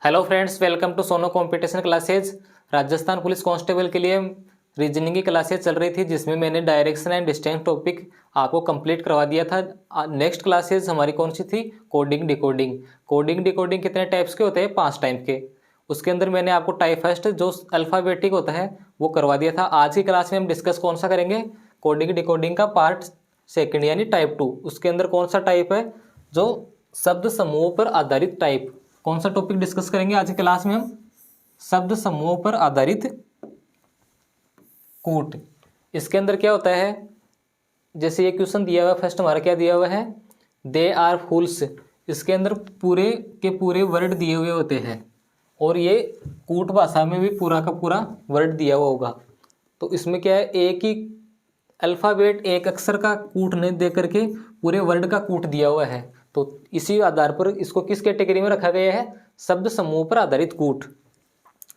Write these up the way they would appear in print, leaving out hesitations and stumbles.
Hello friends, welcome to Sono competition classes. Rajasthan police constable के लिए reasoning की क्लासेज चल रही थी, जिसमें मैंने डायरेक्शन एंड डिस्टेंस टॉपिक आपको कंप्लीट करवा दिया था। नेक्स्ट क्लासेज हमारी कौन सी थी? Coding decoding. कोडिंग डिकोडिंग कितने टाइप्स के होते हैं? 5 टाइप के। उसके अंदर मैंने आपको टाइप फर्स्ट जो अल्फ़ाबेटिक होता है वो करवा दिया था। आज की क्लास में हम डिस्कस कौन सा करेंगे? कोडिंग डिकोडिंग का पार्ट सेकेंड यानी टाइप 2। उसके अंदर कौन सा टाइप है? जो शब्द समूहों पर आधारित टाइप। कौन सा टॉपिक डिस्कस करेंगे आज की क्लास में हम? शब्द समूहों पर आधारित कूट। इसके अंदर क्या होता है? जैसे ये क्वेश्चन दिया हुआ है, फर्स्ट हमारा क्या दिया हुआ है? They are fools. इसके अंदर पूरे के पूरे वर्ड दिए हुए होते हैं और ये कूट भाषा में भी पूरा का पूरा वर्ड दिया हुआ होगा। तो इसमें क्या है, एक ही अल्फ़ाबेट एक अक्षर का कूट नहीं दे करके पूरे वर्ड का कूट दिया हुआ है। तो इसी आधार पर इसको किस कैटेगरी में रखा गया है? शब्द समूह पर आधारित कूट।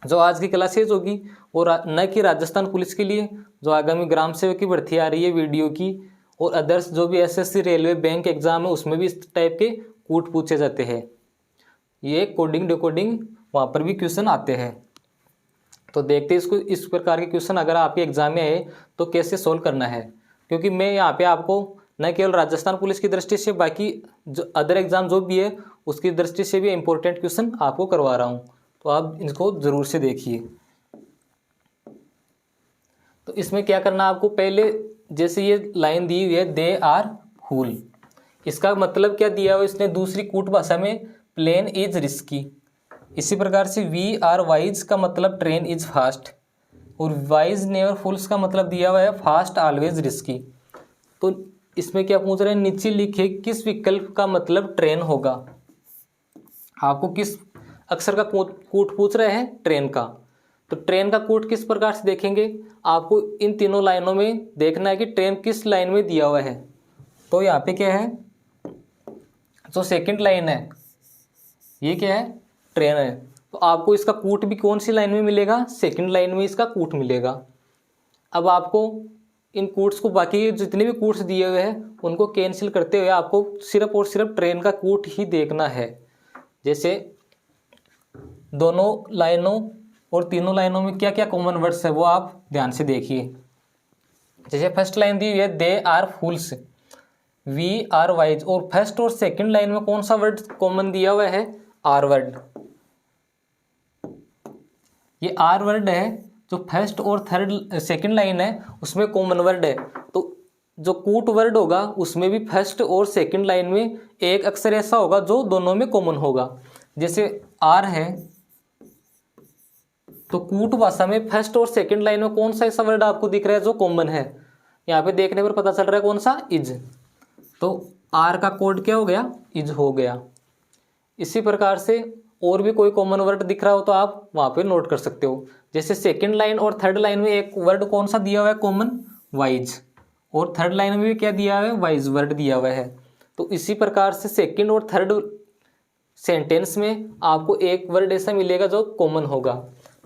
जो आज की क्लासेज होगी और न कि राजस्थान पुलिस के लिए, जो आगामी ग्राम सेवक की भर्ती आ रही है वीडियो की, और अदर्स जो भी एसएससी रेलवे बैंक एग्जाम है उसमें भी इस टाइप के कूट पूछे जाते हैं। ये कोडिंग डिकोडिंग वहाँ पर भी क्वेश्चन आते हैं। तो देखते हैं इसको, इस प्रकार के क्वेश्चन अगर आपके एग्जाम में आए तो कैसे सोल्व करना है। क्योंकि मैं यहाँ पे आपको न केवल राजस्थान पुलिस की दृष्टि से, बाकी जो अदर एग्जाम जो भी है उसकी दृष्टि से भी इंपॉर्टेंट क्वेश्चन आपको करवा रहा हूँ। तो आप इनको ज़रूर से देखिए। तो इसमें क्या करना आपको, पहले जैसे ये लाइन दी हुई है दे आर फूल, इसका मतलब क्या दिया हुआ इसने दूसरी कूट भाषा में? Plane is risky. इसी प्रकार से वी आर वाइज का मतलब ट्रेन इज फास्ट, और वाइज नेवर फुल्स का मतलब दिया हुआ है फास्ट ऑलवेज रिस्की। तो इसमें क्या पूछ रहे हैं? नीचे लिखे किस विकल्प का मतलब ट्रेन होगा। आपको किस अक्षर का कूट पूछ रहे हैं? ट्रेन का। तो ट्रेन का कूट किस प्रकार से देखेंगे? आपको इन तीनों लाइनों में देखना है कि ट्रेन किस लाइन में दिया हुआ है। तो यहाँ पे क्या है, जो सेकंड लाइन है ये क्या है? ट्रेन है। तो आपको इसका कूट भी कौन सी लाइन में मिलेगा? सेकंड लाइन में इसका कूट मिलेगा। अब आपको इन कूट्स को, बाकी जितने भी कूट्स दिए हुए हैं उनको कैंसिल करते हुए आपको सिर्फ और सिर्फ ट्रेन का कूट ही देखना है। जैसे दोनों लाइनों और तीनों लाइनों में क्या क्या कॉमन वर्ड्स है वो आप ध्यान से देखिए। जैसे फर्स्ट लाइन दी हुई है they are fools, we are wise, और फर्स्ट और सेकंड लाइन में कौन सा वर्ड कॉमन दिया हुआ है? Are word. ये आर वर्ड है जो फर्स्ट और थर्ड सेकंड लाइन है उसमें कॉमन वर्ड है। तो जो कूट वर्ड होगा उसमें भी फर्स्ट और सेकंड लाइन में एक अक्षर ऐसा होगा जो दोनों में कॉमन होगा। जैसे आर है तो कूट भाषा में फर्स्ट और सेकंड लाइन में कौन सा ऐसा वर्ड आपको दिख रहा है जो कॉमन है? यहाँ पे देखने पर पता चल रहा है कौन सा? इज। तो आर का कोड क्या हो गया? इज हो गया। इसी प्रकार से और भी कोई कॉमन वर्ड दिख रहा हो तो आप वहाँ पे नोट कर सकते हो। जैसे सेकंड लाइन और थर्ड लाइन में एक वर्ड कौन सा दिया हुआ है कॉमन? वाइज। और थर्ड लाइन में भी क्या दिया हुआ है? वाइज वर्ड दिया हुआ है। तो इसी प्रकार से सेकंड और थर्ड सेंटेंस में आपको एक वर्ड ऐसा मिलेगा जो कॉमन होगा।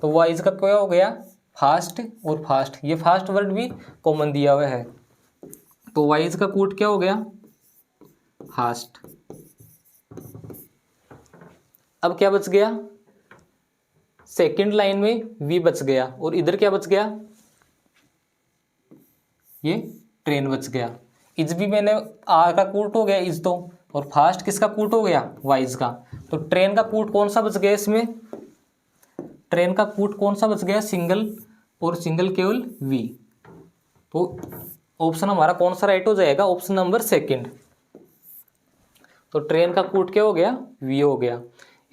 तो वाइज का क्या हो गया? फास्ट और फास्ट। ये फास्ट वर्ड भी कॉमन दिया हुआ है। तो वाइज का कूट क्या हो गया? फास्ट। अब क्या बच गया? सेकंड लाइन में वी बच गया और इधर क्या बच गया? ये ट्रेन बच गया। इज भी मैंने आर का कूट हो गया इज, तो और फास्ट किसका कूट हो गया? वाइज का। तो ट्रेन का कूट कौन सा बच गया इसमें? ट्रेन का कूट कौन सा बच गया? सिंगल, और सिंगल केवल वी। तो ऑप्शन हमारा कौन सा राइट हो जाएगा? Option number second. तो ट्रेन का कूट क्या हो गया? वी हो गया।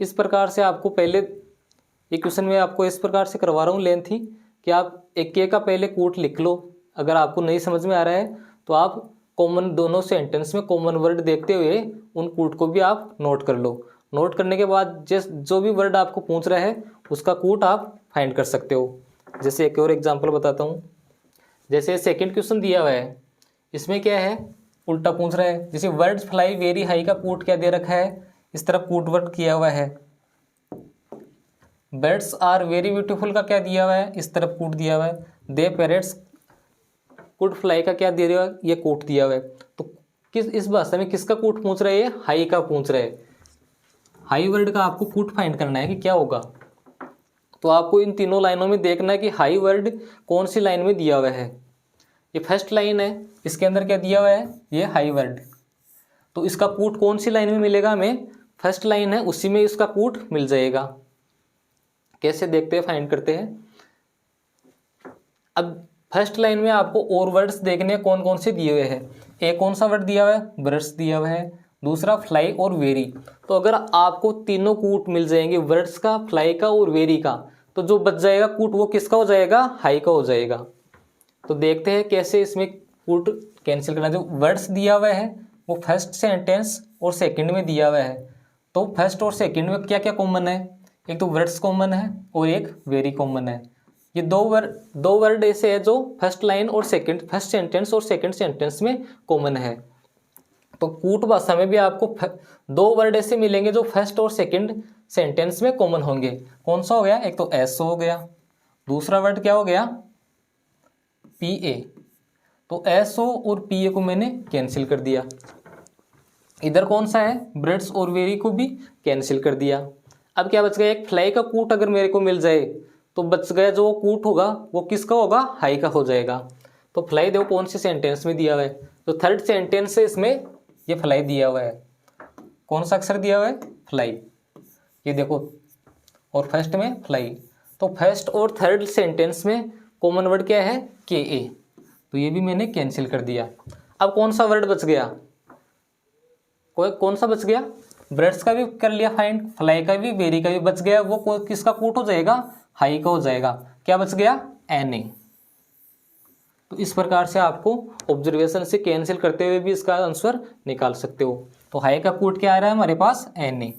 इस प्रकार से आपको पहले ये क्वेश्चन में आपको इस प्रकार से करवा रहा हूँ लेंथी, कि आप एक का पहले कूट लिख लो। अगर आपको नहीं समझ में आ रहा है तो आप कॉमन दोनों सेंटेंस में कॉमन वर्ड देखते हुए उन कूट को भी आप नोट कर लो। नोट करने के बाद जो भी वर्ड आपको पूछ रहा है उसका कूट आप फाइंड कर सकते हो। जैसे एक और एग्जाम्पल बताता हूँ। जैसे सेकेंड क्वेश्चन दिया हुआ है, इसमें क्या है? उल्टा पूछ रहा है। जैसे वर्ड्स फ्लाई वेरी हाई का कूट क्या दे रखा है? इस तरफ कूट वर्ड किया हुआ है। बर्ड्स आर वेरी ब्यूटीफुल का क्या दिया हुआ है? इस तरफ कूट दिया हुआ है। दे पैरेट्स कुड फ्लाई का क्या दिया हुआ है? ये कूट दिया हुआ है। तो किस इस भाषा में किसका कूट पूछ रहे हैं? हाई का पूछ रहे हैं। हाई वर्ड का आपको कूट फाइंड करना है कि क्या होगा। तो आपको इन तीनों लाइनों में देखना है कि हाई वर्ड कौन सी लाइन में दिया हुआ है। ये फर्स्ट लाइन है, इसके अंदर क्या दिया हुआ है, ये हाई वर्ड। तो इसका कूट कौन सी लाइन में मिलेगा हमें, फर्स्ट लाइन है उसी में इसका कूट मिल जाएगा। कैसे देखते हैं, फाइंड करते हैं। अब फर्स्ट लाइन में आपको और वर्ड्स देखने कौन कौन से दिए हुए हैं। एक कौन सा वर्ड दिया हुआ है, ब्रश दिया हुआ है, दूसरा फ्लाई और वेरी। तो अगर आपको तीनों कूट मिल जाएंगे, वर्ड्स का, फ्लाई का और वेरी का, तो जो बच जाएगा कूट वो किसका हो जाएगा, हाई का हो जाएगा। तो देखते हैं कैसे इसमें कूट कैंसिल करना। जो वर्ड्स दिया हुआ है वो फर्स्ट सेंटेंस और सेकंड में दिया हुआ है। तो फर्स्ट और सेकंड में क्या क्या कॉमन है, एक तो वर्ड्स कॉमन है और एक वेरी कॉमन है। ये दो वर्ड ऐसे है जो फर्स्ट लाइन और सेकंड, फर्स्ट सेंटेंस और सेकंड सेंटेंस में कॉमन है। तो कूट भाषा में भी आपको दो वर्ड ऐसे मिलेंगे जो फर्स्ट और सेकंड सेंटेंस में कॉमन होंगे। कौन सा हो गया, एक तो एस हो गया, दूसरा वर्ड क्या हो गया, पी ए। तो एस ओ और पी ए को मैंने कैंसिल कर दिया। इधर कौन सा है, ब्रेड्स और वेरी को भी कैंसिल कर दिया। अब क्या बच गया, एक फ्लाई का कूट अगर मेरे को मिल जाए तो बच गया, जो कूट होगा वो किसका होगा, हाई का हो जाएगा। तो फ्लाई देखो कौन से सेंटेंस में दिया हुआ है, तो थर्ड सेंटेंस है इसमें ये फ्लाई दिया हुआ है। कौन सा अक्षर दिया हुआ है, फ्लाई, ये देखो, और फर्स्ट में फ्लाई। तो फर्स्ट और थर्ड सेंटेंस में कॉमन वर्ड क्या है, के ए। तो ये भी मैंने कैंसिल कर दिया। अब कौन सा वर्ड बच गया, कौन सा बच गया, ब्रेड्स का भी कर लिया फाइंड, फ्लाई का भी, वेरी का भी बच गया। वो किसका कूट हो जाएगा, हाई का हो जाएगा। क्या बच गया, एन ए। तो इस प्रकार से आपको ऑब्जर्वेशन से कैंसिल करते हुए भी इसका आंसर निकाल सकते हो। तो हाई का कूट क्या आ रहा है हमारे पास, एन ए।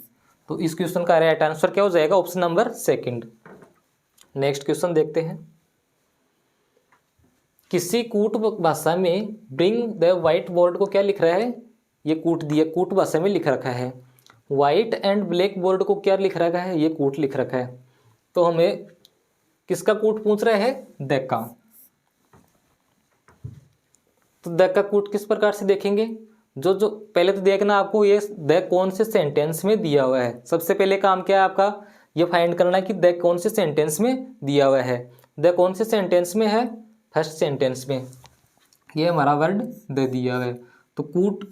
तो इस क्वेश्चन का राइट आंसर क्या हो जाएगा, option number second. Next question देखते हैं। किसी कूट भाषा में ब्रिंग द व्हाइट बोर्ड को क्या लिख रहा है, ये कूट दिया, कूट भाषा में लिख रखा है। व्हाइट एंड ब्लैक बोर्ड को क्या लिख रखा है, ये कूट लिख रखा है। तो हमें किसका कूट पूछ रहा है, द का। तो द का कूट किस प्रकार से देखेंगे, जो पहले तो देखना आपको ये द कौन से सेंटेंस में दिया हुआ है। सबसे पहले काम क्या है आपका, ये फाइंड करना कि द कौन से सेंटेंस में दिया हुआ है। द कौन से सेंटेंस में है, फर्स्ट सेंटेंस में। ये हमारा वर्ड द दिया हुआ है। तो कूट,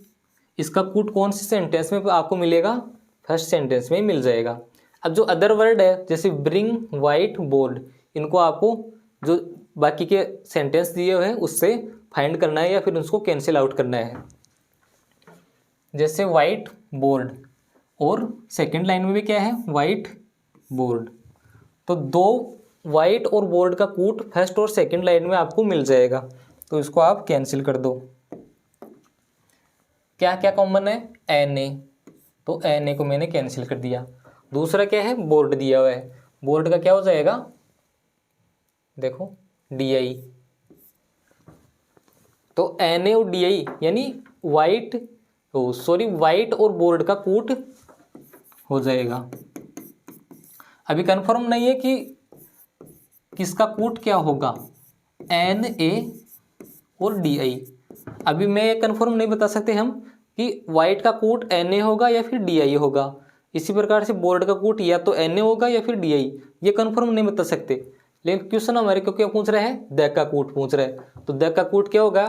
इसका कूट कौन से सेंटेंस में आपको मिलेगा, फर्स्ट सेंटेंस में मिल जाएगा। अब जो अदर वर्ड है जैसे ब्रिंग, वाइट, बोर्ड, इनको आपको जो बाकी के सेंटेंस दिए हुए हैं उससे फाइंड करना है या फिर उसको कैंसिल आउट करना है। जैसे वाइट बोर्ड और सेकंड लाइन में भी क्या है, वाइट बोर्ड। तो दो वाइट और बोर्ड का कूट फर्स्ट और सेकंड लाइन में आपको मिल जाएगा। तो इसको आप कैंसिल कर दो। क्या क्या कॉमन है, एन ए। तो एन ए को मैंने कैंसिल कर दिया। दूसरा क्या है, बोर्ड दिया हुआ है। बोर्ड का क्या हो जाएगा, देखो, डी आई। तो एन ए और डी आई यानी वाइट वाइट और बोर्ड का कूट हो जाएगा। अभी कंफर्म नहीं है कि किसका कूट क्या होगा, एन ए और डी आई। अभी मैं कंफर्म नहीं बता सकते हम कि वाइट का कूट एन ए होगा या फिर डी आई होगा। इसी प्रकार से बोर्ड का कूट या तो एन ए होगा या फिर डी आई, ये कंफर्म नहीं बता सकते। लेकिन क्वेश्चन हमारे को क्या पूछ रहे हैं, द का कूट पूछ रहे हैं। तो द का कूट क्या होगा,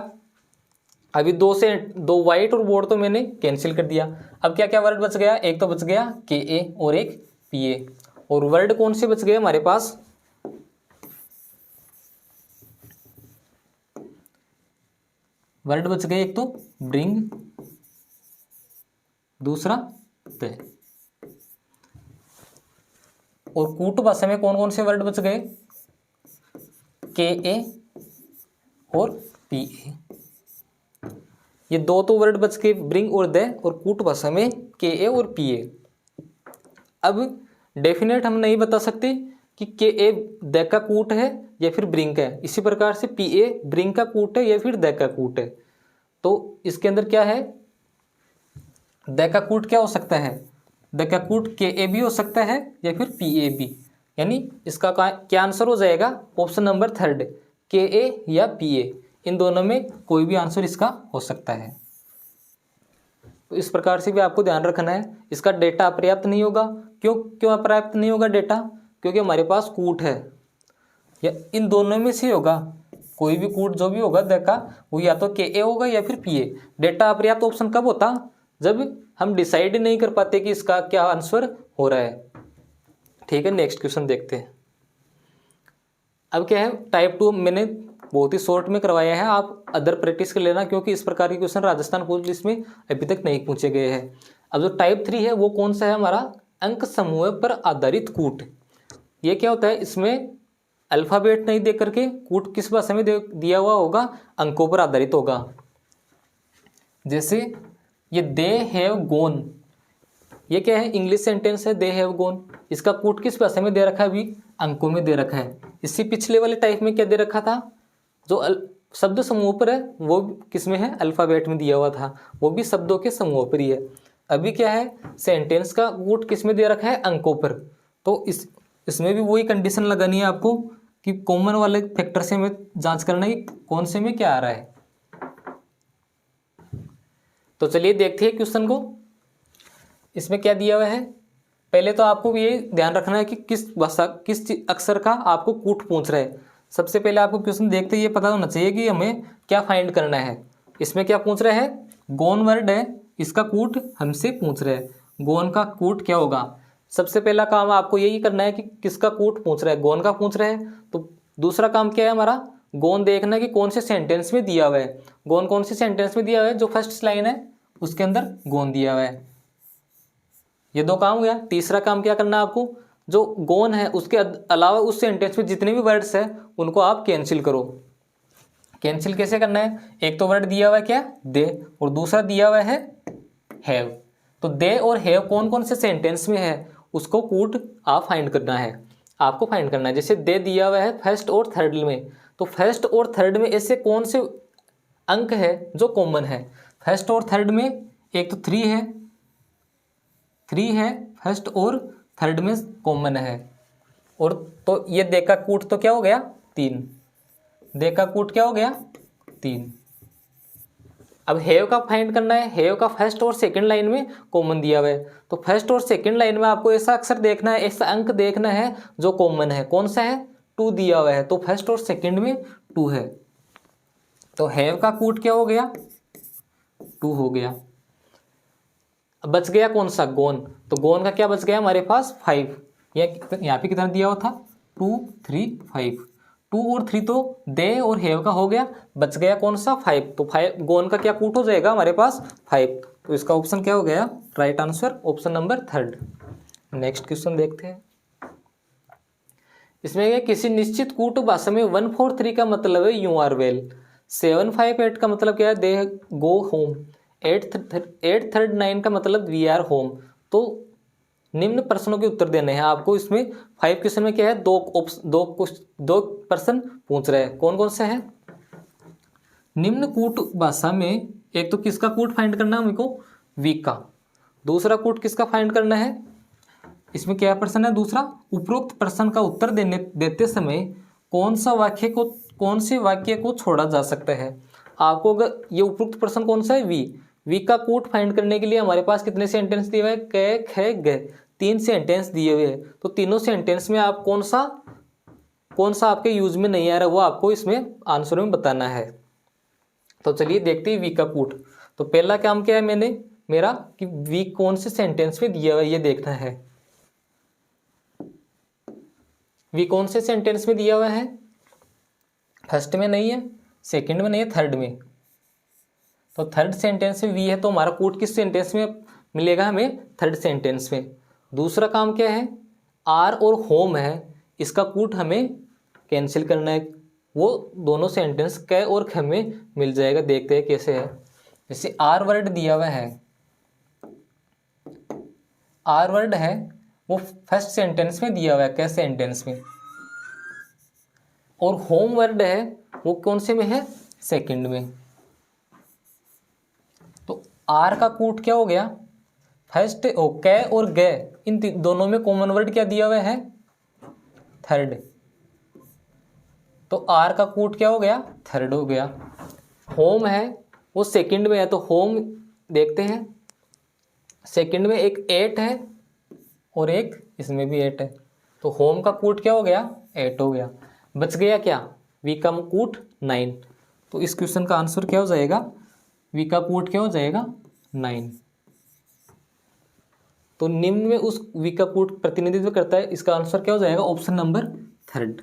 अभी दो वाइट और बोर्ड तो मैंने कैंसिल कर दिया। अब क्या क्या वर्ड बच गया, एक तो बच गया के ए और एक पी ए। और वर्ड कौन से बच गए हमारे पास, वर्ड बच गए, एक तो ब्रिंग, दूसरा द। और कूट भाषा में कौन कौन से वर्ड बच गए, के ए और पी ए। ये दो तो वर्ड बच गए, ब्रिंग और द, और कूट भाषा में के ए और पी ए। अब डेफिनेट हम नहीं बता सकते कि के ए द का कूट है या फिर ब्रिंग का है। इसी प्रकार से पी ए ब्रिंग का कूट है या फिर द का कूट है। तो इसके अंदर क्या है, द का कूट क्या हो सकता है, द का कूट के ए भी हो सकता है या फिर पी ए भी। यानी इसका क्या आंसर हो जाएगा, ऑप्शन नंबर थर्ड, के ए या पी ए। इन दोनों में कोई भी आंसर इसका हो सकता है। तो इस प्रकार से भी आपको ध्यान रखना है। इसका डेटा अपर्याप्त नहीं होगा। क्यों अपर्याप्त नहीं होगा डेटा? क्योंकि हमारे पास कूट है, या इन दोनों में से होगा, कोई भी कूट जो भी होगा देखा वो या तो के ए होगा या फिर पी ए। डेटा अपर्याप्त ऑप्शन कब होता? जब हम डिसाइड नहीं कर पाते कि इसका क्या आंसर हो रहा है। ठीक है, नेक्स्ट क्वेश्चन देखते हैं। अब क्या है, टाइप 2 मैंने बहुत ही शॉर्ट में करवाया है, आप अदर प्रैक्टिस कर लेना, क्योंकि इस प्रकार के क्वेश्चन राजस्थान पुलिस में अभी तक नहीं पूछे गए हैं। अब जो टाइप 3 है वो कौन सा है हमारा? अंक समूह पर आधारित कूट। ये क्या होता है, इसमें अल्फाबेट नहीं दे करके कूट किस भाषा में दिया हुआ होगा? अंकों पर आधारित होगा। जैसे ये दे हैव गॉन, ये क्या है? इंग्लिश सेंटेंस है, दे हैव गॉन। इसका कूट किस भाषा में दे रखा है? अभी अंकों में दे रखा है। इससे पिछले वाले टाइप में क्या दे रखा था? जो शब्द समूह पर है वो किस में है? अल्फाबेट में दिया हुआ था, वो भी शब्दों के समूह पर ही है। अभी क्या है, सेंटेंस का कूट किस में दे रखा है? अंकों पर। तो इसमें भी वही कंडीशन लगानी है आपको कि कॉमन वाले फैक्टर से हमें जांच करना है कि कौन से में क्या आ रहा है। तो चलिए देखते हैं क्वेश्चन को। इसमें क्या दिया हुआ है? पहले तो आपको ये ध्यान रखना है कि किस भाषा, किस अक्षर का आपको कूट पूछ रहा है। सबसे पहले आपको क्वेश्चन देखते ये पता होना चाहिए कि हमें क्या फाइंड करना है। इसमें क्या पूछ रहा है? गॉन वर्ड है, इसका कूट हमसे पूछ रहा है। गॉन का कूट क्या होगा? सबसे पहला काम आपको यही करना है कि किसका कूट पूछ रहा है? गॉन का पूछ रहा है। तो दूसरा काम क्या है हमारा? गॉन देखना है कि कौन से सेंटेंस में दिया हुआ है। गॉन कौन से सेंटेंस में दिया हुआ है? जो फर्स्ट लाइन है उसके अंदर गॉन दिया हुआ है। ये दो काम हो गया। तीसरा काम क्या करना है आपको? जो गॉन है उसके अलावा उस सेंटेंस में जितने भी वर्ड्स हैं उनको आप कैंसिल करो। कैंसिल कैसे करना है? एक तो वर्ड दिया हुआ है क्या? दे, और दूसरा दिया हुआ है हैव। तो दे और हैव कौन कौन से सेंटेंस में है उसको कूट आप फाइंड करना है, आपको फाइंड करना है। जैसे दे दिया हुआ है फर्स्ट और थर्ड में, तो फर्स्ट और थर्ड में ऐसे कौन से अंक है जो कॉमन है? फर्स्ट और थर्ड में एक तो 3 है, 3 है फर्स्ट और थर्ड में कॉमन है। और तो ये दे का कूट तो क्या हो गया? 3। दे का कूट क्या हो गया? 3। अब हैव का फाइंड करना है। हैव का फर्स्ट और सेकंड लाइन में कॉमन दिया हुआ है, तो फर्स्ट और सेकंड लाइन में आपको ऐसा अक्षर देखना है, ऐसा अंक देखना है जो कॉमन है। कौन सा है? 2 दिया हुआ है, तो फर्स्ट और सेकंड में 2 है। तो हैव का कूट क्या हो गया? 2 हो गया। अब बच गया कौन सा? गॉन। तो गॉन का क्या बच गया हमारे पास? 5। यहाँ पे कितना दिया हुआ था? 2 3 5। 2 और 3 तो दे और हैव का हो गया, बच गया कौन सा? 5। तो 5 गॉन का क्या कूट हो जाएगा हमारे पास? 5। तो इसका ऑप्शन क्या हो गया? Right answer option number 3। Next question देखते हैं। इसमें किसी निश्चित कूट भाषा में 143 का मतलब है यू आर वेल। 758 का मतलब क्या है? दे गो होम। 839 का मतलब वी आर होम। तो निम्न प्रश्नों के उत्तर देने हैं आपको। इसमें 5 क्वेश्चन में क्या है? दो प्रश्न पूछ रहे हैं। कौन कौन से हैं? निम्न कूट भाषा में एक तो किसका कूट फाइंड करना है हमको? वी का। दूसरा कूट किसका फाइंड करना है? इसमें क्या प्रश्न है दूसरा? उपरोक्त प्रश्न का उत्तर देते समय कौन से वाक्य को छोड़ा जा सकता है? आपको अगर ये उपरोक्त प्रश्न कौन सा है? वी का कूट फाइंड करने के लिए हमारे पास कितने सेंटेंस दिए हुए हैं? कै खे गे, 3 सेंटेंस दिए हुए हैं। तो तीनों सेंटेंस में आप कौन सा आपके यूज में नहीं आ रहा वो आपको इसमें आंसर में बताना है। तो चलिए देखते हैं वी का कूट। तो पहला काम क्या है मेरा कि वी कौन से सेंटेंस में दिया हुआ है ये देखना है। वी कौन से सेंटेंस में दिया हुआ है? फर्स्ट में नहीं है, सेकंड में नहीं है, थर्ड में। तो थर्ड सेंटेंस में वी है, तो हमारा कूट किस सेंटेंस में मिलेगा? हमें थर्ड सेंटेंस में। दूसरा काम क्या है? आर और होम है, इसका कूट हमें कैंसिल करना है। वो दोनों सेंटेंस कै और ख में मिल जाएगा। देखते हैं कैसे है। जैसे आर वर्ड दिया हुआ है, आर वर्ड है वो फर्स्ट सेंटेंस में दिया हुआ है, कै सेंटेंस में। और होम वर्ड है वो कौन से में है? सेकंड में। तो आर का कूट क्या हो गया? फर्स्ट कै और गे, इन दोनों में कॉमन वर्ड क्या दिया हुआ है? थर्ड। तो आर का कूट क्या हो गया? थर्ड हो गया। होम है वो सेकंड में है, तो होम देखते हैं सेकंड में एक 8 है और एक इसमें भी 8 है, तो होम का कूट क्या हो गया 8 हो गया। बच गया क्या वी का कूट 9। तो इस क्वेश्चन का आंसर क्या हो जाएगा, वी का कूट क्या हो जाएगा 9। तो निम्न में उस वी का कूट प्रतिनिधित्व करता है, इसका आंसर क्या हो जाएगा ऑप्शन नंबर 3।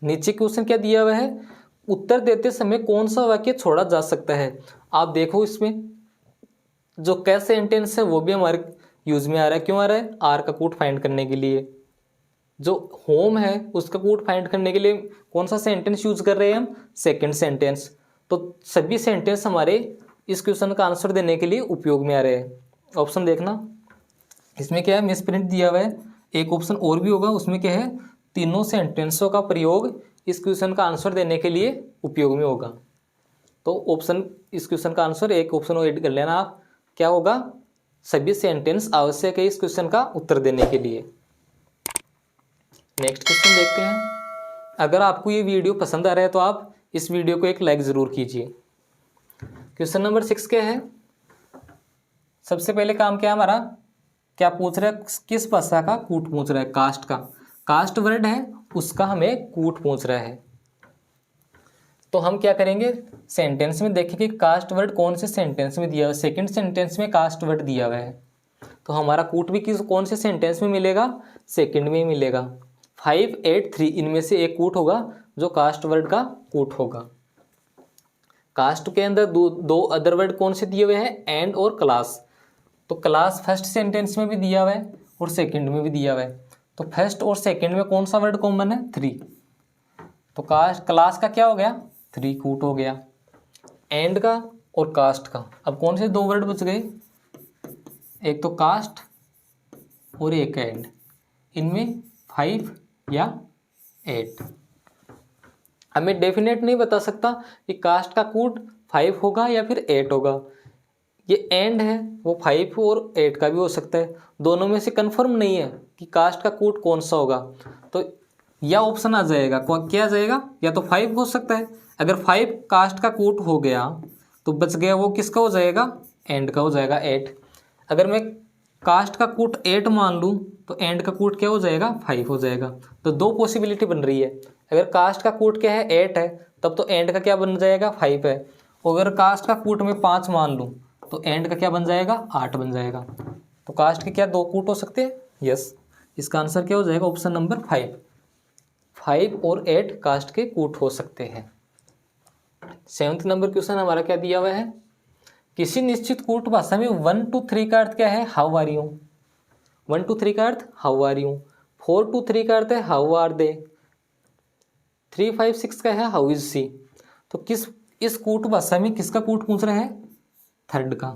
नीचे क्वेश्चन क्या दिया हुआ है, उत्तर देते समय कौन सा वाक्य छोड़ा जा सकता है। आप देखो इसमें जो कैश सेंटेंस है वो भी हमारे यूज में आ रहा है, क्यों आ रहा है, आर का कूट फाइंड करने के लिए। जो होम है उसका कूट फाइंड करने के लिए कौन सा सेंटेंस यूज कर रहे हैं हम, सेकंड सेंटेंस। तो सभी सेंटेंस हमारे इस क्वेश्चन का आंसर देने के लिए उपयोग में आ रहे हैं। ऑप्शन देखना, इसमें क्या है मिसप्रिंट दिया हुआ है, एक ऑप्शन और भी होगा, उसमें क्या है तीनों सेंटेंसों का प्रयोग इस क्वेश्चन का आंसर देने के लिए उपयोग में होगा। तो ऑप्शन इस क्वेश्चन का आंसर एक ऑप्शन और ऐड कर लेना आप, क्या होगा सभी सेंटेंस आवश्यक है इस क्वेश्चन का उत्तर देने के लिए। नेक्स्ट क्वेश्चन देखते हैं। अगर आपको ये वीडियो पसंद आ रहा है तो आप इस वीडियो को एक लाइक ज़रूर कीजिए। क्वेश्चन नंबर 6 क्या है, सबसे पहले काम क्या है हमारा, क्या पूछ रहा है, किस भाषा का कूट पूछ रहा है, कास्ट का। कास्ट वर्ड है उसका हमें कूट पूछ रहा है। तो हम क्या करेंगे, सेंटेंस में देखेंगे कास्ट वर्ड कौन से सेंटेंस में दिया हुआ है। सेकंड सेंटेंस में कास्ट वर्ड दिया हुआ है, तो हमारा कूट भी किस कौन से सेंटेंस में मिलेगा, सेकंड में ही मिलेगा। 5, 8, 3 इनमें से एक कूट होगा जो कास्ट वर्ड का कूट होगा। कास्ट के अंदर दो अदर वर्ड कौन से दिए हुए हैं, एंड और क्लास। तो क्लास फर्स्ट सेंटेंस में भी दिया हुआ है और सेकंड में भी दिया हुआ है। तो फर्स्ट और सेकंड में कौन सा वर्ड कॉमन है, 3। तो क्लास का क्या हो गया 3 कूट हो गया। एंड का और कास्ट का अब कौन से 2 वर्ड बच गए, एक तो कास्ट और एक एंड, इनमें 5 या 8। हमें डेफिनेट नहीं बता सकता कि कास्ट का कूट 5 होगा या फिर 8 होगा। ये एंड है वो 5 और 8 का भी हो सकता है, दोनों में से कंफर्म नहीं है कि कास्ट का कूट कौन सा होगा। तो या ऑप्शन आ जाएगा, क्या आ जाएगा, या तो 5 हो सकता है। अगर 5 कास्ट का कूट हो गया तो बच गया वो किसका हो जाएगा, एंड का हो जाएगा 8। अगर मैं कास्ट का कूट 8 मान लूँ तो एंड का कूट क्या हो जाएगा 5 हो जाएगा। तो 2 पॉसिबिलिटी बन रही है, अगर कास्ट का कूट क्या है 8 है तब तो एंड का क्या बन जाएगा 5 है। और अगर कास्ट का कूट में 5 मान लूँ तो एंड का क्या बन जाएगा 8 बन जाएगा। तो कास्ट के क्या 2 कूट हो सकते हैं, यस। इसका आंसर क्या हो जाएगा ऑप्शन नंबर 5 और 8 कास्ट के कूट हो सकते हैं। 7th नंबर क्वेश्चन हमारा क्या दिया हुआ है, किसी निश्चित कूट भाषा में 1 to 3 का अर्थ क्या है, हाउ आर यू। 1 to 3 का अर्थ हाउ आर यू, 4 to 3 का अर्थ है हाउ आर दे, 3, 5, 6 का है हाउ इज सी। तो किस इस कूट भाषा में किसका कूट पूछ रहा है, थर्ड का।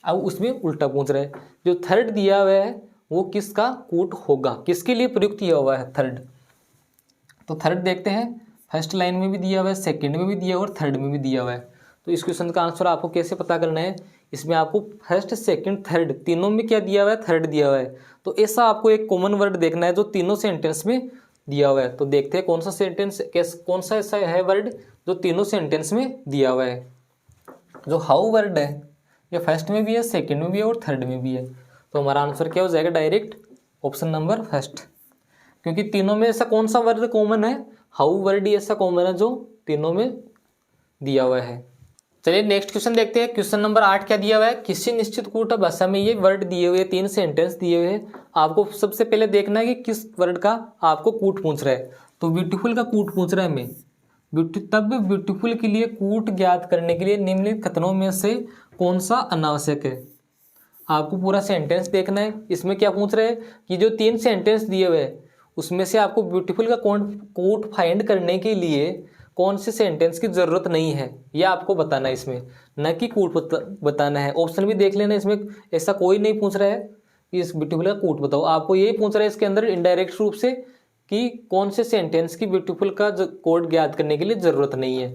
अब उसमें उल्टा पूछ रहा है, जो थर्ड दिया हुआ है वो किसका कूट होगा, किसके लिए प्रयुक्त किया हुआ है थर्ड। तो थर्ड देखते हैं, फर्स्ट लाइन में भी दिया हुआ है, सेकंड में भी दिया हुआ है और थर्ड में भी दिया हुआ है। तो इस क्वेश्चन का आंसर आपको कैसे पता करना है, इसमें आपको फर्स्ट सेकंड थर्ड तीनों में क्या दिया हुआ है, थर्ड दिया हुआ है। तो ऐसा आपको एक कॉमन वर्ड देखना है जो तीनों सेंटेंस में दिया हुआ है। तो देखते हैं कौन सा सेंटेंस कौन सा ऐसा है वर्ड जो तीनों सेंटेंस में दिया हुआ है। जो हाउ वर्ड है ये फर्स्ट में भी है, सेकंड में भी है और थर्ड में भी है। तो हमारा आंसर क्या हो जाएगा, डायरेक्ट ऑप्शन नंबर फर्स्ट, क्योंकि तीनों में ऐसा कौन सा वर्ड कॉमन है, हाउ वर्ड ही ऐसा कॉमन है जो तीनों में दिया हुआ है। चलिए नेक्स्ट क्वेश्चन देखते हैं। क्वेश्चन नंबर 8 क्या दिया हुआ है, किसी निश्चित कूट भाषा में ये वर्ड दिए हुए 3 सेंटेंस दिए हुए हैं। आपको सबसे पहले देखना है कि किस वर्ड का आपको कूट पूछ रहा है। तो ब्यूटीफुल का कूट पूछ रहा है हमें, तब ब्यूटीफुल के लिए कूट ज्ञात करने के लिए निम्नलिखित कथनों में से कौन सा अनावश्यक है। आपको पूरा सेंटेंस देखना है। इसमें क्या पूछ रहे हैं कि जो 3 सेंटेंस दिए हुए हैं उसमें से आपको ब्यूटीफुल का कूट फाइंड करने के लिए कौन से सेंटेंस की ज़रूरत नहीं है, यह आपको बताना है इसमें, न कि कूट बताना है। ऑप्शन भी देख लेना, इसमें ऐसा कोई नहीं पूछ रहा है कि इस ब्यूटीफुल का कूट बताओ, आपको यही पूछ रहा है इसके अंदर इनडायरेक्ट रूप से कि कौन से सेंटेंस की ब्यूटीफुल का कोड ज्ञात करने के लिए ज़रूरत नहीं है।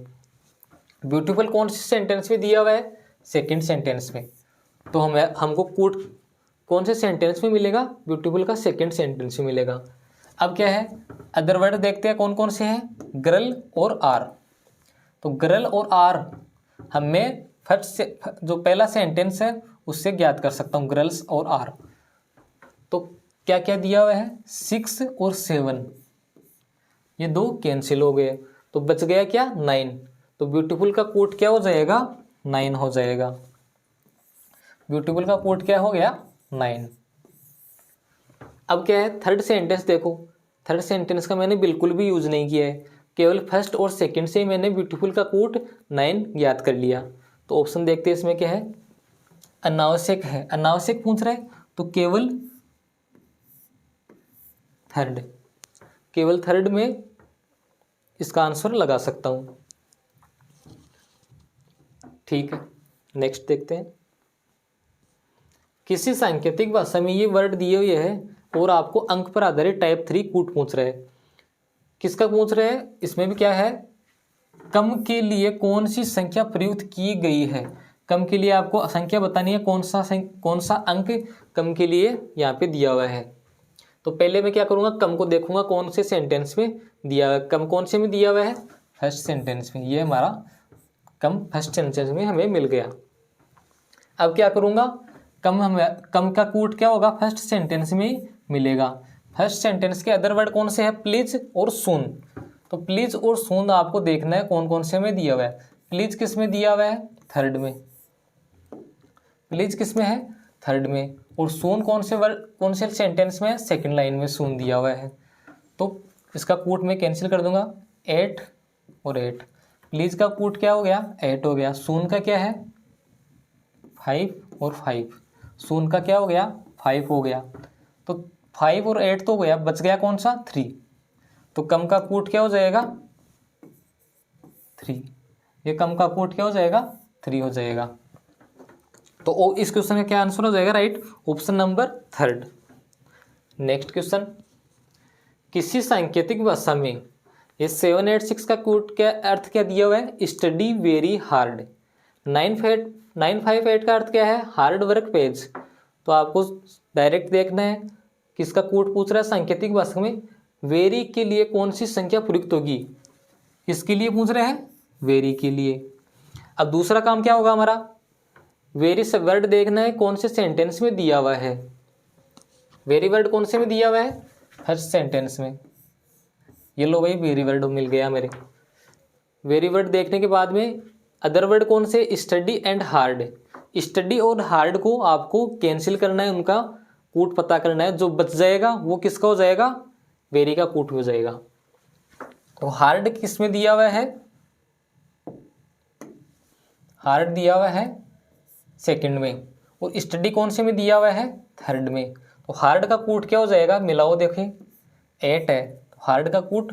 ब्यूटीफुल कौन से सेंटेंस में दिया हुआ है, सेकंड सेंटेंस में। तो हमको कूट कौन से सेंटेंस में मिलेगा, ब्यूटीफुल का सेकंड सेंटेंस में मिलेगा। अब क्या है, अदर वर्ड देखते हैं कौन कौन से हैं, गर्ल और आर। तो गर्ल और आर हमें फर्स्ट से जो पहला सेंटेंस है उससे ज्ञात कर सकता हूँ, गर्ल्स और आर। तो क्या क्या दिया हुआ है, 6 और 7, ये 2 कैंसिल हो गए, तो बच गया क्या, 9। तो ब्यूटीफुल का कोट क्या हो जाएगा, 9 हो जाएगा। ब्यूटीफुल का कोट क्या हो गया, 9। अब क्या है, थर्ड सेंटेंस देखो। थर्ड सेंटेंस का मैंने बिल्कुल भी यूज नहीं किया है, केवल फर्स्ट और सेकंड से ही मैंने ब्यूटीफुल का कोट 9 ज्ञात कर लिया। तो ऑप्शन देखते हैं इसमें क्या है, अनावश्यक है, अनावश्यक पूछ रहा है, तो केवल थर्ड, केवल थर्ड में इसका आंसर लगा सकता हूं। ठीक है, नेक्स्ट देखते हैं। किसी सांकेतिक भाषा में ये वर्ड दिए हुए है और आपको अंक पर आधारित टाइप 3 कूट पूछ रहे हैं। किसका पूछ रहे हैं, इसमें भी क्या है, कम के लिए कौन सी संख्या प्रयुक्त की गई है। कम के लिए आपको संख्या बतानी है, कौन सा अंक कम के लिए यहाँ पे दिया हुआ है। तो पहले मैं क्या करूँगा, कम को देखूंगा कौन से सेंटेंस में दिया हुआ है। कम कौन से में दिया हुआ है, फर्स्ट सेंटेंस में। ये हमारा कम फर्स्ट सेंटेंस में हमें मिल गया। अब क्या करूँगा, कम का कूट क्या होगा, फर्स्ट सेंटेंस में मिलेगा। फर्स्ट सेंटेंस के अदर वर्ड कौन से हैं, प्लीज और सून। तो प्लीज और सून आपको देखना है कौन कौन से में दिया हुआ है। प्लीज किस में दिया हुआ है, थर्ड में। प्लीज किस में है, थर्ड में। और सून कौन से वर्ड, कौन से सेंटेंस में है, सेकंड लाइन में सून दिया हुआ है। तो इसका कूट मैं कैंसिल कर दूंगा, 8 और 8। प्लीज का कूट क्या हो गया, 8 हो गया। सून का क्या है, 5 और 5। सून का क्या हो गया, 5 हो गया। तो 5 और 8 तो गया, बच गया कौन सा, 3। तो कम का कूट क्या हो जाएगा, 3। ये कम का कूट क्या हो जाएगा, 3 हो जाएगा। तो इस क्वेश्चन का क्या आंसर हो जाएगा, right, option number 3। Next question, किसी सांकेतिक भाषा में ये 786 का कूट क्या अर्थ क्या दिया हुआ है, स्टडी वेरी हार्ड। 958 का अर्थ क्या है, हार्ड वर्क पेज। तो आपको डायरेक्ट देखना है किसका कूट पूछ रहा है, सांकेतिक भाषा में वेरी के लिए कौन सी संख्या प्रयुक्त होगी। किसके लिए पूछ रहे हैं, वेरी के लिए। अब दूसरा काम क्या होगा हमारा, वेरी से वर्ड देखना है कौन से सेंटेंस में दिया हुआ है। वेरी वर्ड कौन से में दिया हुआ है, फर्स्ट सेंटेंस में। ये लो भाई, वेरी वर्ड मिल गया मेरे। वेरी वर्ड देखने के बाद में अदर वर्ड कौन से, स्टडी एंड हार्ड। स्टडी और हार्ड को आपको कैंसिल करना है, उनका कूट पता करना है। जो बच जाएगा वो किसका हो जाएगा, वेरी का कूट हो जाएगा। तो हार्ड किस में दिया हुआ है, हार्ड दिया हुआ है सेकंड में। और स्टडी कौन से में दिया हुआ है, थर्ड में। तो हार्ड का कूट क्या हो जाएगा, मिलाओ देखें, 8 है। तो हार्ड का कूट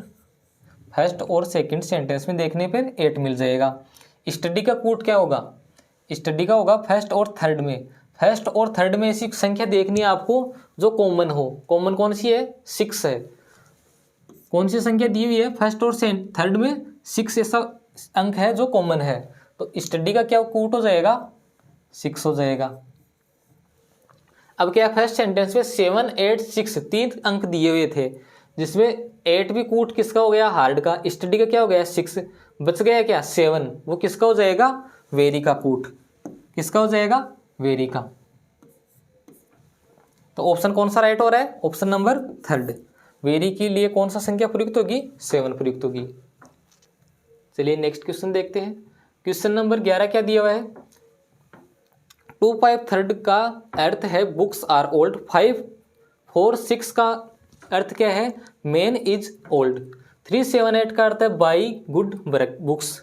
फर्स्ट और सेकंड सेंटेंस में देखने पर 8 मिल जाएगा। स्टडी का कूट क्या होगा, स्टडी का होगा फर्स्ट और थर्ड में। फर्स्ट और थर्ड में ऐसी संख्या देखनी है आपको जो कॉमन हो। कॉमन कौन सी है, 6 है। कौन सी संख्या दी हुई है, फर्स्ट और थर्ड में 6 ऐसा अंक है जो कॉमन है। तो स्टडी का क्या कूट हो जाएगा, 6 हो जाएगा। अब क्या, फर्स्ट सेंटेंस में 7, 8, 6 3 अंक दिए हुए थे, जिसमें 8 भी कूट किसका हो गया, हार्ड का। स्टडी का क्या हो गया, 6। बच गया क्या, 7। वो किसका हो जाएगा, वेरी का कूट। किसका हो जाएगा, वेरी का। तो ऑप्शन कौन सा राइट हो रहा है, ऑप्शन नंबर 3। वेरी के लिए कौन सा संख्या प्रयुक्त होगी, 7 प्रयुक्त होगी। चलिए नेक्स्ट क्वेश्चन देखते हैं। क्वेश्चन नंबर 11 क्या दिया हुआ है, 2 5 3 का अर्थ है बुक्स आर ओल्ड। 5 4 6 का अर्थ क्या है, मैन इज ओल्ड। 3 7 8 का अर्थ है बाई गुड बुक्स।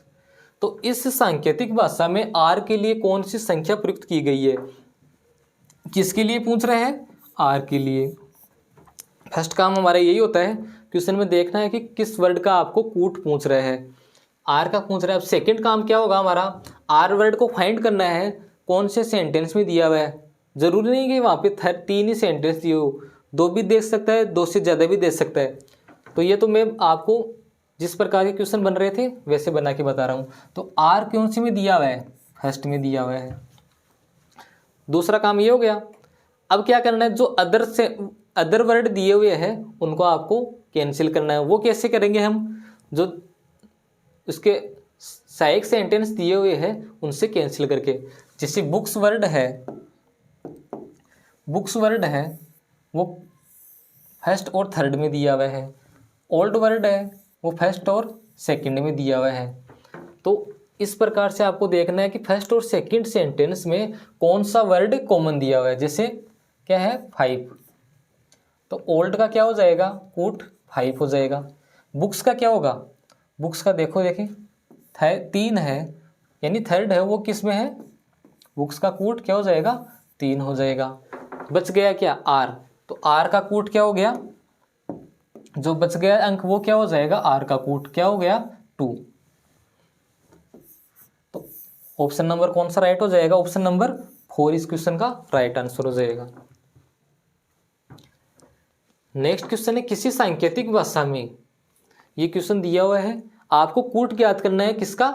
तो इस सांकेतिक भाषा में आर के लिए कौन सी संख्या प्रयुक्त की गई है। किसके लिए पूछ रहे हैं, आर के लिए। फर्स्ट काम हमारा यही होता है क्वेश्चन में देखना है कि किस वर्ड का आपको कूट पूछ रहे हैं, आर का पूछ रहा है। अब सेकंड काम क्या होगा हमारा, आर वर्ड को फाइंड करना है कौन से सेंटेंस में दिया हुआ है। जरूरी नहीं कि वहाँ पे 3 ही सेंटेंस दिए हो, 2 भी दे सकता है, 2 से ज़्यादा भी दे सकता है। तो ये तो मैं आपको जिस प्रकार के क्वेश्चन बन रहे थे वैसे बना के बता रहा हूँ। तो आर कौन सी में दिया हुआ है, फर्स्ट में दिया हुआ है। दूसरा काम ये हो गया। अब क्या करना है, जो अदर वर्ड दिए हुए हैं उनको आपको कैंसिल करना है। वो कैसे करेंगे हम, जो उसके सहायक सेंटेंस दिए हुए हैं उनसे कैंसिल करके। जैसे बुक्स वर्ड है, बुक्स वर्ड है वो फर्स्ट और थर्ड में दिया हुआ है, ओल्ड वर्ड है वो फर्स्ट और सेकंड में दिया हुआ है। तो इस प्रकार से आपको देखना है कि फर्स्ट और सेकंड सेंटेंस में कौन सा वर्ड कॉमन दिया हुआ है। जैसे क्या है 5, तो ओल्ड का क्या हो जाएगा कूट 5 हो जाएगा। बुक्स का क्या होगा, बुक्स का देखें 3 है, यानी थर्ड है वो किस में है, बुक्स का कूट क्या हो जाएगा 3 हो जाएगा। बच गया क्या आर, तो आर का कूट क्या हो गया, जो बच गया अंक वो क्या हो जाएगा, आर का कूट क्या हो गया 2। तो ऑप्शन नंबर कौन सा राइट हो जाएगा, ऑप्शन नंबर 4 इस क्वेश्चन का राइट आंसर हो जाएगा। नेक्स्ट क्वेश्चन है किसी सांकेतिक भाषा में, ये क्वेश्चन दिया हुआ है, आपको कूट ज्ञात करना है किसका,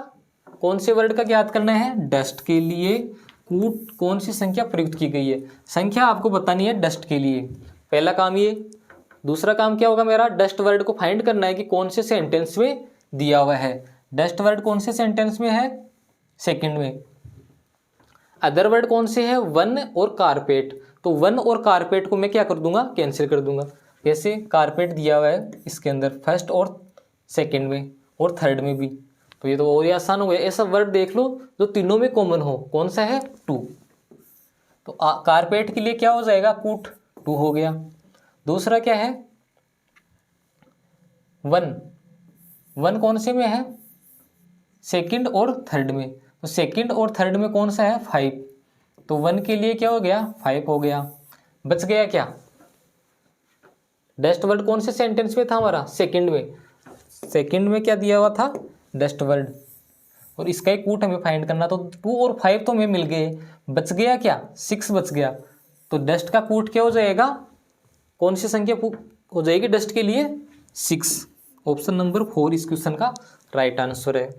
कौन से वर्ड का ज्ञात करना है, डस्ट के लिए कूट कौन सी संख्या प्रयुक्त की गई है, संख्या आपको बतानी है डस्ट के लिए। पहला काम ये, दूसरा काम क्या होगा मेरा, डस्ट वर्ड को फाइंड करना है कि कौन से सेंटेंस में दिया हुआ है। डस्ट वर्ड कौन से सेंटेंस में है, सेकंड में। अदर वर्ड कौन से है, वन और कारपेट, तो वन और कारपेट को मैं क्या कर दूंगा, कैंसिल कर दूंगा। जैसे कारपेट दिया हुआ है इसके अंदर फर्स्ट और सेकंड में और थर्ड में भी, तो ये तो और ही आसान हो गया। ऐसा वर्ड देख लो जो तीनों में कॉमन हो, कौन सा है 2, तो कारपेट के लिए क्या हो जाएगा कूट 2 हो गया। दूसरा क्या है वन, वन कौन से में है, सेकंड और थर्ड में, तो सेकंड और थर्ड में कौन सा है 5, तो वन के लिए क्या हो गया 5 हो गया। बच गया क्या, डस्ट वर्ड कौन से सेंटेंस में था हमारा, सेकंड में, सेकंड में क्या दिया हुआ था डस्ट वर्ड, और इसका एक कूट हमें फाइंड करना, तो 2 और 5 तो हमें मिल गए। बच गया क्या 6 बच गया, तो डस्ट का कूट क्या हो जाएगा, कौन सी संख्या हो जाएगी डस्ट के लिए 6। ऑप्शन नंबर 4 इस क्वेश्चन का राइट आंसर है।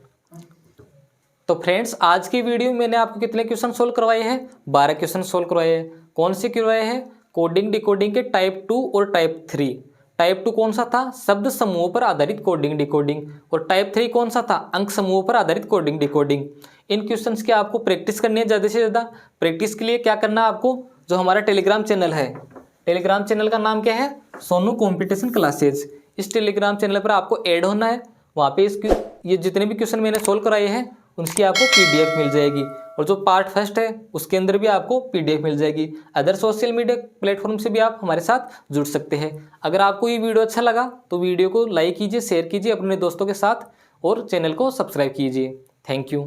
तो फ्रेंड्स आज की वीडियो में मैंने आपको कितने क्वेश्चन सोल्व करवाए हैं, 12 क्वेश्चन सोल्व करवाए हैं। कौन से करवाए हैं, कोडिंग डिकोडिंग के टाइप 2 और टाइप 3। टाइप 2 कौन सा था, शब्द समूहों पर आधारित कोडिंग डिकोडिंग, और टाइप 3 कौन सा था, अंक समूहों पर आधारित कोडिंग डिकोडिंग। इन क्वेश्चंस की आपको प्रैक्टिस करनी है ज़्यादा से ज़्यादा। प्रैक्टिस के लिए क्या करना है आपको, जो हमारा टेलीग्राम चैनल है, टेलीग्राम चैनल का नाम क्या है, सोनू कॉम्पिटिशन क्लासेज। इस टेलीग्राम चैनल पर आपको ऐड होना है, वहाँ पे ये जितने भी क्वेश्चन मैंने सोल्व कराए हैं उनकी आपको PDF मिल जाएगी, और जो पार्ट फर्स्ट है उसके अंदर भी आपको PDF मिल जाएगी। अदर सोशल मीडिया प्लेटफॉर्म से भी आप हमारे साथ जुड़ सकते हैं। अगर आपको ये वीडियो अच्छा लगा तो वीडियो को लाइक कीजिए, शेयर कीजिए अपने दोस्तों के साथ, और चैनल को सब्सक्राइब कीजिए। Thank you.